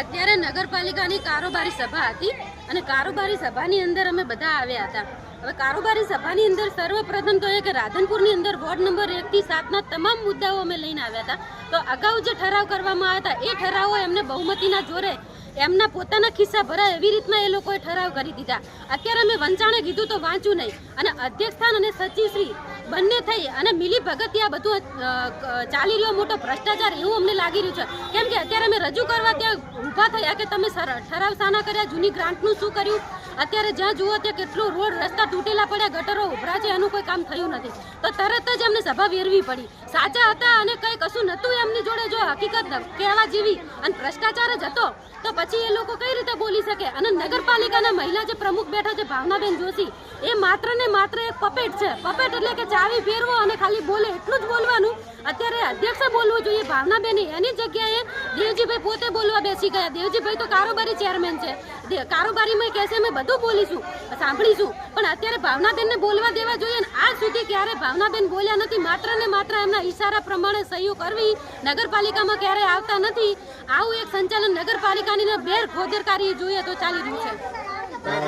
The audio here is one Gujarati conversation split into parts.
અત્યારે નગરપાલિકાની કારોબારી સભા હતી અને કારોબારી સભાની અંદર અમે બધા આવ્યા હતા। હવે કારોબારી સભાની અંદર સર્વપ્રથમ તો એ કે રાધનપુરની અંદર વોર્ડ નંબર 1 થી 7 ના તમામ મુદ્દાઓ અમે લઈને આવ્યા હતા। તો અગાઉ જે ઠરાવ કરવામાં આવ્યા હતા એ ઠરાવો એમને બહુમતીના જોરે એમના પોતાના ખિસ્સા ભરાય એવી રીતના એ લોકોએ ઠરાવ કરી દીધા। અત્યારે અમે વંચાણે કીધું તો વાંચ્યું નહીં અને અધ્યક્ષ સ્થાન અને સચિવશ્રી બંને થઈ અને મિલી ભગત આ બધું ચાલી રહ્યો મોટો ભ્રષ્ટાચાર એવું અમને લાગી રહ્યું છે। કેમ કે અત્યારે અમે રજૂ કરવા ત્યાં ઊભા થયા કે તમે ઠરાવ સાના કર્યા, જૂની ગ્રાન્ટનું શું કર્યું, અત્યારે જ્યાં જુઓ ત્યાં કેટલું રોડ રસ્તા તૂટેલા પડ્યા, ગટરો ઉભરા છે, એનું કોઈ કામ થયું નથી। તો તરત જ અમને સભા વેરવી પડી। સાચા હતા અને કંઈ કશું નહોતું એમની જોડે, જો હકીકત કહેવા જેવી અને ભ્રષ્ટાચાર જ હતો તો પછી એ લોકો કઈ રીતે બોલી શકે। અને નગરપાલિકાના મહિલા જે પ્રમુખ બેઠા છે ભાવનાબેન જોશી, એ માત્ર ને માત્ર એક પપેટ છે। પપેટ એટલે કે ચાવી ફેરવો અને ખાલી બોલે એટલું જ બોલવાનું। અત્યારે અધ્યક્ષે બોલવું જોઈએ ભાવનાબેન, એની જગ્યાએ દેવજીભાઈ પોતે બોલવા બેસી ગયા। દેવજીભાઈ તો કારોબારી ચેરમેન છે, કારોબારીમાં કહેશે અમે બધું બોલીશું, સાંભળીશું, પણ અત્યારે ભાવનાબેનને બોલવા દેવા જોઈએ ને આજ સુધી ક્યારે ભાવનાબેન બોલ્યા નથી। માત્ર ને માત્ર એમના ઈશારા પ્રમાણે સહીઓ કરવી, નગરપાલિકામાં ક્યારેય આવતા નથી। આવું એક સંચાલન નગરપાલિકાની બેરખોદરકારી જોઈએ તો ચાલી રહ્યું છે।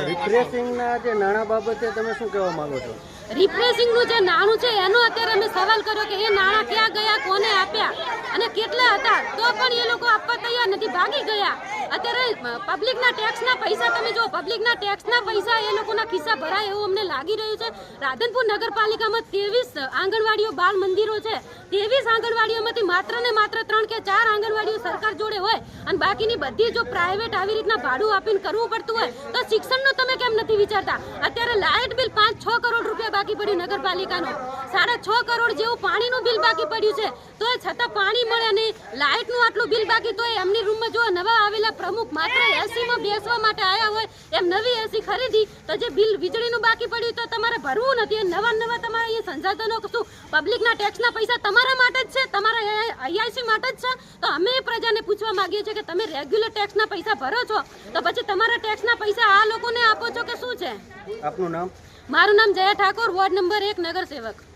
રિફ્રેશિંગના જે નાણાં બાબતે તમે શું કહેવા માંગો છો? રિફ્રેશિંગનું જે નાણું છે એનો અત્યારે અમે સવાલ કર્યો કે એ નાણાં ક્યાં ગયા, કોને આપ્યા અને કેટલા હતા, તો પણ એ લોકો આપવા તૈયાર નથી, ભાગી ગયા। અત્યારે પબ્લિકના ટેક્સના પૈસા તમે જો, પબ્લિકના ટેક્સના પૈસા એ લોકોના ખિસ્સા ભરાય એવું અમને લાગી રહ્યું છે। રાધનપુર નગરપાલિકામાં 23 આંગણવાડીઓ બાળ મંદિરો છે, 23 આંગણવાડીઓમાંથી માત્ર ને માત્ર 3 કે 4 આંગણવાડીઓ સરકાર જોડે હોય અને બાકીની બધી જો પ્રાઇવેટ આવી રીતના ભાડું આપીને કરવું પડતું હોય તો શિક્ષણનું તમે કેમ નથી વિચારતા? અત્યારે લાઇટ બિલ 5-6 કરોડ રૂપિયા બાકી પડ્યું નગરપાલિકાનું, 6.5 કરોડ જેવું પાણીનું બિલ બાકી પડ્યું છે, તો એ છતાં પાણી મળે નહીં, લાઇટનું આટલું બિલ બાકી, તો એમની રૂમમાં જો નવા આવેલા પ્રમુખ માત્ર એસીમાં બેસવા માટે આવ્યા હોય એમ નવી એસી ખરીદી તો જે બિલ વીજળીનું બાકી પડ્યું તો તમારે ભરવું નથી। નવા તમારા એ સંસાધનો શું પબ્લિકના ટેક્સના પૈસા તમારા માટે જ છે, તમારા આઈઆઈસી માટે જ છે। તો અમે એ પ્રજાને પૂછવા માંગીએ છીએ કે તમે રેગ્યુલર ટેક્સના પૈસા ભરો છો તો પછી તમારા ટેક્સના પૈસા આ લોકોને આપો છો કે શું છે? આપનું નામ? મારું નામ જયા ઠાકોર, વોર્ડ નંબર 1 નગર સેવક।